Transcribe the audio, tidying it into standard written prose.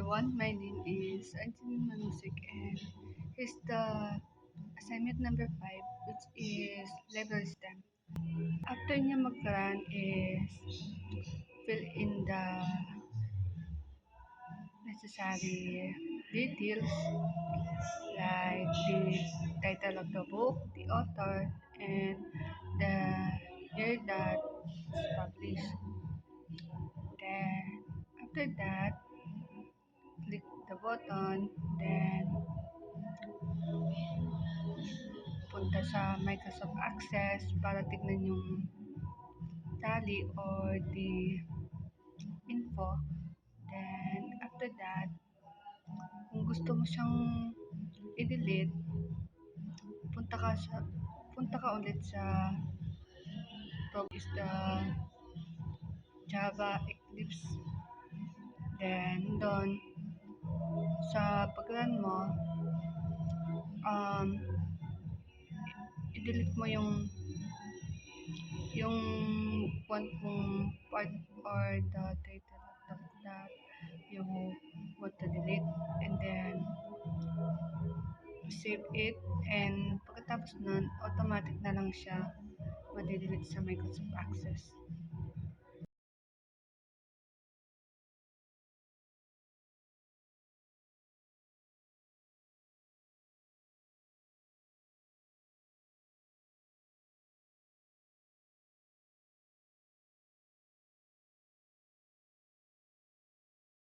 everyone, my name is Anthony Manusik and here's the assignment number 5 which is level stem. After niya mag-run is fill in the necessary details like the title of the book, the author, and the year that it's published. Then after that, click the button, then punta sa Microsoft Access para tignan yung tally or the info. Then, after that, kung gusto mo siyang i-delete, punta ka sa punta ka ulit sa is the Java Eclipse. Then, doon, sa pag-run mo, um, i-delete mo yung want mong part or the title of that you want to delete, and then save it, and pagkatapos nun automatic na lang siya madidelete sa Microsoft Access.